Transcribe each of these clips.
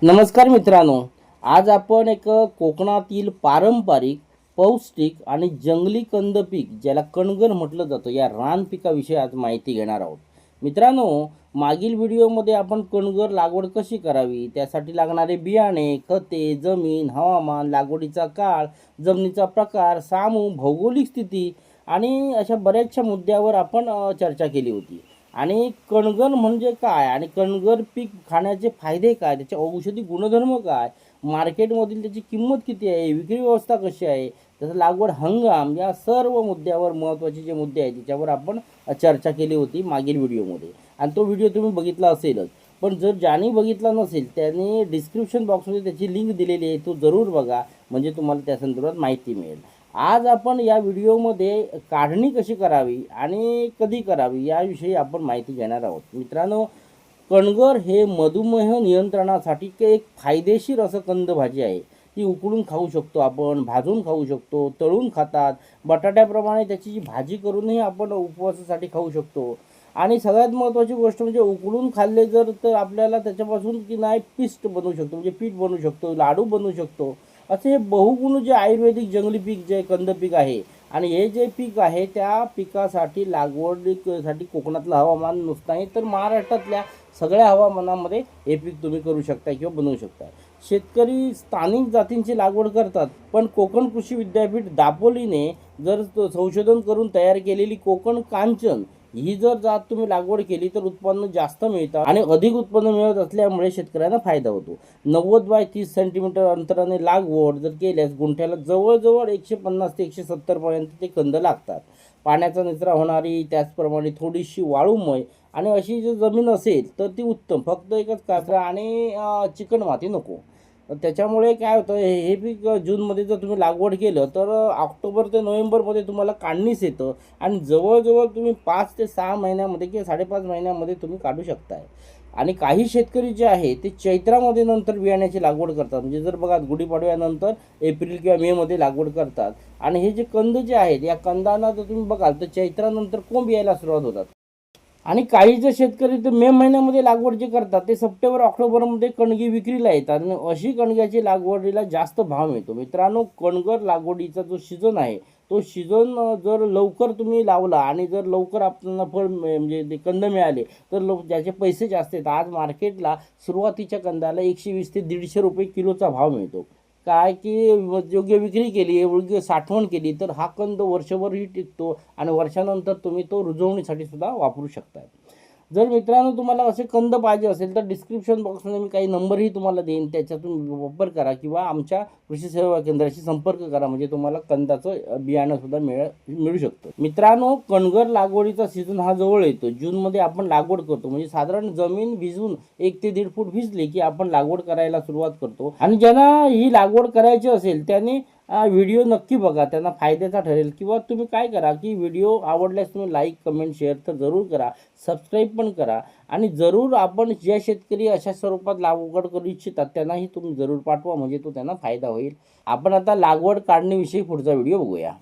नमस्कार मित्रांनो, आज आपण एक कोकणातील पारंपरिक, पौष्टिक आणि जंगली कंद पीक ज्याला कणगर म्हटलं जातं या रान पिकाविषयी आज माहिती घेणार आहोत. मित्रांनो, मागील व्हिडिओमध्ये आपण कणगर लागवड कशी करावी, त्यासाठी लागणारे बियाणे, खते, जमीन, हवामान, लागवडीचा काळ, जमिनीचा प्रकार, सामू, भौगोलिक स्थिती आणि अशा बऱ्याचशा मुद्द्यावर आपण चर्चा केली होती. आणि कणगण म्हणजे काय आणि कणगर पीक खाण्याचे फायदे काय, त्याचे औषधी गुणधर्म काय, मार्केटमधील त्याची किंमत किती आहे, विक्री व्यवस्था कशी आहे, त्याचा लागवड हंगाम, या सर्व मुद्द्यावर महत्त्वाचे जे मुद्दे आहेत त्याच्यावर आपण चर्चा केली होती मागील व्हिडिओमध्ये. आणि तो व्हिडिओ तुम्ही बघितला असेलच. पण जर ज्यांनी बघितला नसेल त्यांनी डिस्क्रिप्शन बॉक्समध्ये त्याची लिंक दिलेली आहे, तो जरूर बघा, म्हणजे तुम्हाला त्या संदर्भात माहिती मिळेल. आज आपण या व्हिडिओमध्ये काढणी कशी करावी आणि कधी करावी याविषयी आपण माहिती घेणार आहोत. मित्रांनो, कणगर हे मधुमेह नियंत्रणासाठी एक फायदेशीर असं कंद भाजी आहे. ती उकडून खाऊ शकतो आपण, भाजून खाऊ शकतो, तळून खातात, बटाट्याप्रमाणे त्याची जी भाजी करूनही आपण उपवासासाठी खाऊ शकतो. आणि सगळ्यात महत्त्वाची गोष्ट म्हणजे उकडून खाल्ले जर तर आपल्याला त्याच्यापासून की नाही पिस्ट बनवू शकतो, म्हणजे पीठ बनवू शकतो, लाडू बनवू शकतो. असे हे बहुगुण जे आयुर्वेदिक जंगली पीक जे कंद पीक आहे, आणि हे जे पीक आहे त्या पिकासाठी लागवडीसाठी कोकणातलं हवामान नुसतं नाही तर महाराष्ट्रातल्या सगळ्या हवामानामध्ये हे पीक तुम्ही करू शकता किंवा बनवू शकता. शेतकरी स्थानिक जातींची लागवड करतात, पण कोकण कृषी विद्यापीठ दापोलीने जर संशोधन करून तयार केलेली कोकण कांचन ही जर जात तुम्ही लागवड केली तर उत्पन्न जास्त मिळतं आणि अधिक उत्पन्न मिळत असल्यामुळे शेतकऱ्यांना फायदा होतो. 90 बाय 30 सेंटीमीटर अंतराने लागवड जर केल्यास गुंठ्याला जवळजवळ 150 ते 170 पर्यंत ते कंद लागतात. पाण्याचा निचरा होणारी, त्याचप्रमाणे थोडीशी वाळूमय आणि अशी जर जमीन असेल तर ती उत्तम. फक्त एकच कचरा आणि चिकण माती नको. त्याच्यामुळे काय होतं, हे पीक जूनमध्ये जर तुम्ही लागवड केलं तर ऑक्टोबर ते नोव्हेंबरमध्ये तुम्हाला काढणीस येतं आणि जवळजवळ तुम्ही 5 ते 6 महिन्यामध्ये किंवा 5.5 महिन्यामध्ये तुम्ही काढू शकताय. आणि काही शेतकरी जे आहे ते चैत्रामध्ये नंतर बियाण्याची लागवड करतात. म्हणजे जर बघा, गुढीपाडव्यानंतर एप्रिल किंवा मेमध्ये लागवड करतात. आणि हे जे कंद जे आहेत या कंदांना जर तुम्ही बघाल तर चैत्रानंतर कोंब यायला सुरुवात होतात. आणि काही जे शेतकरी ते मे महिन्यामध्ये लागवड जे करतात ते सप्टेंबर ऑक्टोबरमध्ये कणगी विक्रीला येतात आणि अशी कणग्याची लागवडीला जास्त भाव मिळतो. मित्रांनो, कणगर लागवडीचा जो सीझन आहे तो सीझन जर लवकर तुम्ही लावला आणि जर लवकर आपल्याला फळ म्हणजे ते कंद मिळाले तर ज्याचे पैसे जास्त आहेत. आज मार्केटला सुरुवातीच्या कंदाला 120 ते 150 रुपये किलोचा भाव मिळतो. काय की योग्य विक्री केली, योग्य साठवण केली तर हा कंद वर्षभरही टिकतो आणि वर्षानंतर तुम्ही तो रुजवणीसाठी सुद्धा वापरू शकता. जर मित्रांनो तुम्हाला असे कंद पाहिजे असेल तर डिस्क्रिप्शन बॉक्समध्ये मी काही नंबरही तुम्हाला देईन, त्याच्यातून वापर करा किंवा आमच्या कृषी सेवा केंद्राशी संपर्क करा, म्हणजे तुम्हाला कंदाचं बियाणं सुद्धा मिळू शकतं. मित्रांनो, कणगर लागवडीचा सीझन हा जवळ येतो. जूनमध्ये आपण लागवड करतो, म्हणजे साधारण जमीन भिजून 1 ते 1.5 फूट भिजली की आपण लागवड करायला सुरुवात करतो. आणि ज्यांना ही लागवड करायची असेल त्यांनी व्हिडिओ नक्की बघा, त्यांना फायद्याचा ठरेल. किंवा तुम्ही काय करा की व्हिडिओ आवडल्यास तुम्ही लाईक, कमेंट, शेअर तर जरूर करा, सबस्क्राईब पण करा. आणि जरूर आपण ज्या शेतकरी अशा स्वरूपात लागवड करू इच्छितात त्यांनाही तुम्ही जरूर पाठवा, म्हणजे तो त्यांना फायदा होईल. आपण आता लागवड काढणीविषयी पुढचा व्हिडिओ बघूया.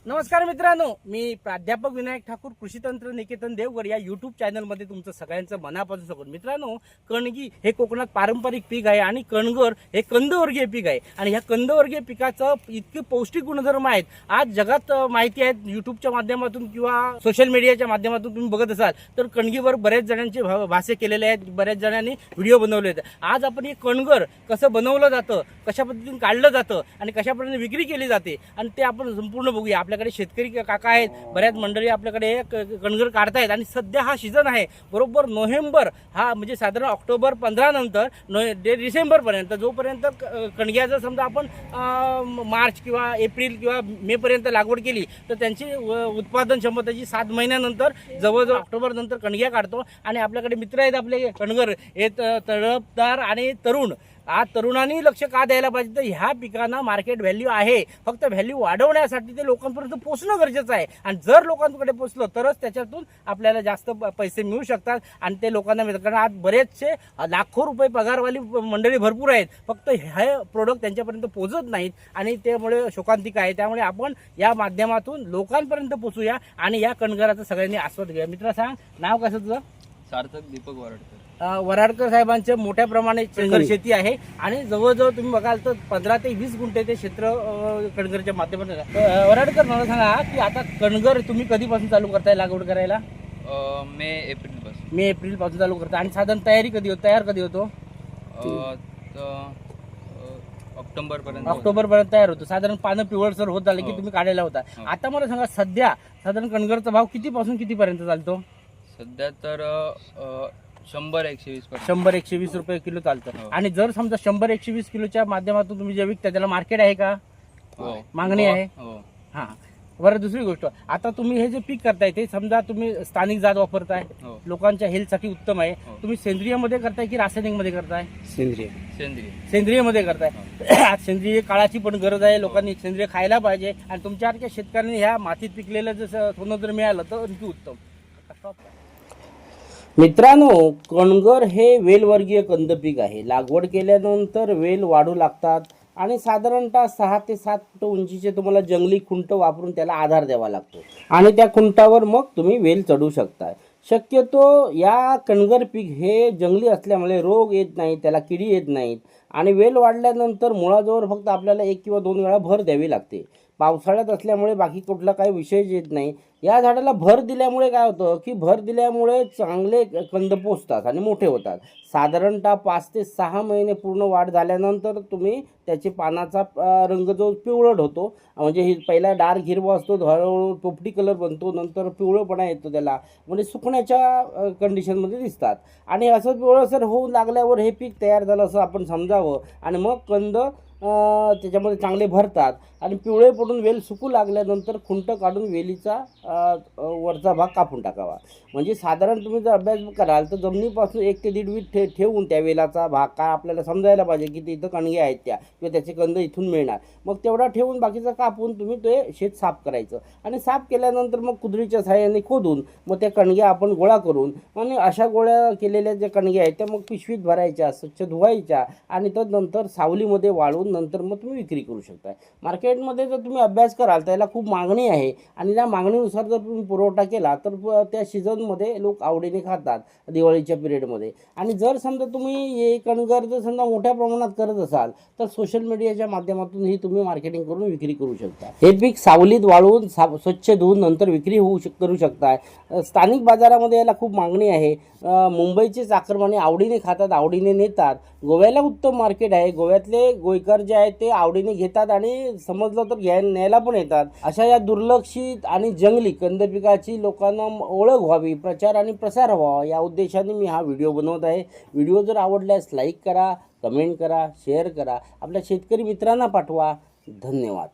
नमस्कार मित्रांनो, मी प्राध्यापक विनायक ठाकूर कृषी तंत्र निकेतन देवगड या यूट्यूब चॅनलमध्ये तुमचं सगळ्यांचं मनापासून स्वागत. मित्रांनो, कणगी हे कोकणात पारंपरिक पीक आहे आणि कणगर हे कंदवर्गीय पीक आहे. आणि ह्या कंदवर्गीय पिकाचं इतके पौष्टिक गुणधर्म आहेत आज जगात माहिती आहेत. यूट्यूबच्या माध्यमातून किंवा सोशल मीडियाच्या माध्यमातून तुम्ही बघत असाल तर कणगीवर बऱ्याच जणांचे भाष्य केलेले आहेत, बऱ्याच जणांनी व्हिडिओ बनवले आहेत. आज आपण हे कणगर कसं बनवलं जातं, कशा पद्धतीने काढलं जातं आणि कशा पद्धतीने विक्री केली जाते आणि ते आपण संपूर्ण बघूया. आपल्याकडे शेतकरी काका आहेत, बऱ्याच मंडळी आपल्याकडे कणगर काढतायत आणि सध्या हा सीझन आहे बरोबर नोव्हेंबर, हा म्हणजे साधारण ऑक्टोबर 15 नंतर डिसेंबरपर्यंत, जोपर्यंत कणग्याचं समजा आपण मार्च किंवा एप्रिल किंवा मे पर्यंत लागवड केली तर त्यांची उत्पादन क्षमतेची 7 महिन्यानंतर जवळजवळ ऑक्टोबर नंतर कणग्या काढतो. आणि आपल्याकडे मित्र आहेत आपले कणगर हे तळपदार आणि तरुण. आज तरुणांनी लक्ष का द्यायला पाहिजे तर ह्या पिकांना मार्केट व्हॅल्यू आहे, फक्त व्हॅल्यू वाढवण्यासाठी ते लोकांपर्यंत पोहोचणं गरजेचं आहे. आणि जर लोकांकडे पोहोचलं तरच त्याच्यातून आपल्याला जास्त पैसे मिळू शकतात आणि ते लोकांना मिळतात. कारण आज बरेचसे लाखो रुपये पगारवाली मंडळी भरपूर आहेत, फक्त हे प्रोडक्ट त्यांच्यापर्यंत पोहोचत नाहीत आणि त्यामुळे शोकांतिका आहे. त्यामुळे आपण या माध्यमातून लोकांपर्यंत पोहोचूया आणि या कणगराचा सगळ्यांनी आस्वाद घ्या. मित्र सांग, नाव कसं तुझं? सार्थक दीपक वरडकर. वराडकर साहेबांचे मोठ्या प्रमाणे कणगर शेती आहे आणि जवळजवळ तुम्ही बघाल तर 15 ते 20 गुंठे ते क्षेत्र कणगरच्या माध्यमातून आहे. वराडकर मला सांगा की आता कणगर तुम्ही कधीपासून चालू करताय लागवड करायला? मे एप्रिल पासून. मे एप्रिल पासून चालू करता आणि साधारण तयार कधी होतो? ऑक्टोबर पर्यंत तयार होतो. साधारण पानं पिवळसर होत झाले की हो. तुम्ही काढायला होता. हो. आता मला सांगा सध्या साधारण कणगरचा भाव कितीपासून कितीपर्यंत चालतो? सध्या तर 100-120 100-120 रुपये किलो चालतं. हो. आणि जर समजा 100-120 किलोच्या माध्यमातून तुम्ही जे विकता त्याला मार्केट आहे का? हो. मागणी आहे? हो. हा. बरं, दुसरी गोष्ट, आता तुम्ही हे जे पीक करताय ते समजा तुम्ही स्थानिक जात वापरताय, हो. लोकांच्या हेल्थसाठी उत्तम आहे. हो. तुम्ही सेंद्रिय मध्ये करताय की रासायनिक मध्ये करताय? सेंद्रिय. सेंद्रिय मध्ये करताय. आज सेंद्रिय काळाची पण गरज आहे. लोकांनी सेंद्रिय खायला पाहिजे आणि तुमच्यासारख्या शेतकऱ्यांनी ह्या मातीत पिकलेलं जसं सोनं जर मिळालं तर आणखी उत्तम. मित्रांनो, कणगर हे वेलवर्गीय कंद पीक आहे. लागवड केल्यानंतर वेल वाढू लागतात आणि साधारणतः 6 ते 7 फूट उंचीचे तुम्हाला जंगली खुंट वापरून त्याला आधार द्यावा लागतो आणि त्या खुंटावर मग तुम्ही वेल चढू शकता. शक्यतो या कणगर पीक हे जंगली असल्यामुळे रोग येत नाही, त्याला किडी येत नाहीत आणि वेल वाढल्यानंतर मुळाजवळ फक्त आपल्याला 1 किंवा 2 वेळा भर द्यावी लागते. पावसाळ्यात असल्यामुळे बाकी कुठला काही विषय येत नाही. या झाडाला भर दिल्यामुळे काय होतं की भर दिल्यामुळे चांगले कंद पोचतात आणि मोठे होतात. साधारणतः 5 ते 6 महिने पूर्ण वाढ झाल्यानंतर तुम्ही त्याचे पानाचा रंग जो पिवळट होतो, म्हणजे ही पहिला डार्क हिरवा असतो, हळूहळू पोपटी कलर बनतो, नंतर पिवळपणा येतो त्याला, म्हणजे सुकण्याच्या कंडिशनमध्ये दिसतात. आणि असं पिवळसर होऊ लागल्यावर हे पीक तयार झालं असं आपण समजावं आणि मग कंद त्याच्यामध्ये चांगले भरतात आणि पिवळे पडून वेल सुकू लागल्यानंतर खुंट काढून वेलीचा वरचा भाग कापून टाकावा. म्हणजे साधारण तुम्ही जर अभ्यास कराल तर जमिनीपासून 1 ते 1.5 फीट ठेवून त्या वेलाचा भाग काय आपल्याला समजायला पाहिजे की इथं कणगे आहेत त्या किंवा त्याचे कंद इथून मिळणार, मग तेवढा ठेवून बाकीचं कापून तुम्ही ते शेत साफ करायचं आणि साफ केल्यानंतर मग कुदळीच्या सहाय्याने खोदून मग त्या कणग्या आपण गोळा करून आणि अशा गोळ्या केलेल्या ज्या कणग्या आहेत त्या मग पिशवीत भरायच्या, स्वच्छ धुवायच्या आणि नंतर सावलीमध्ये वाळवून नंतर मग तुम्ही विक्री करू शकता. मार्केटमध्ये जर तुम्ही अभ्यास कराल त्याला खूप मागणी आहे आणि त्या मागणीनुसार जर तुम्ही पुरवठा केला तर त्या सीझनमध्ये लोक आवडीने खातात, दिवाळीच्या पिरियडमध्ये. आणि जर समजा तुम्ही हे कणगर जर समजा मोठ्या प्रमाणात करत असाल तर सोशल मीडियाच्या माध्यमातूनही तुम्ही मार्केटिंग करून विक्री करू शकता. हे पीक सावलीत वाळवून स्वच्छ धुवून नंतर विक्री करू शकता. स्थानिक बाजारामध्ये याला खूप मागणी आहे. मुंबईचे चाकरमाने आवडीने खातात, आवडीने नेतात. गोव्याला उत्तम मार्केट आहे. गोव्यातले गोयकर जे आहेत ते आवडीने घेतात आणि समजलं तर न्यायला पण येतात. अशा या दुर्लक्षित आणि जंगली कंद पिकाची लोकांना ओळख व्हावी, प्रचार आणि प्रसार व्हावा या उद्देशाने मी हा व्हिडिओ बनवत आहे. व्हिडिओ जर आवडल्यास लाईक करा, कमेंट करा, शेअर करा, आपल्या शेतकरी मित्रांना पाठवा. धन्यवाद.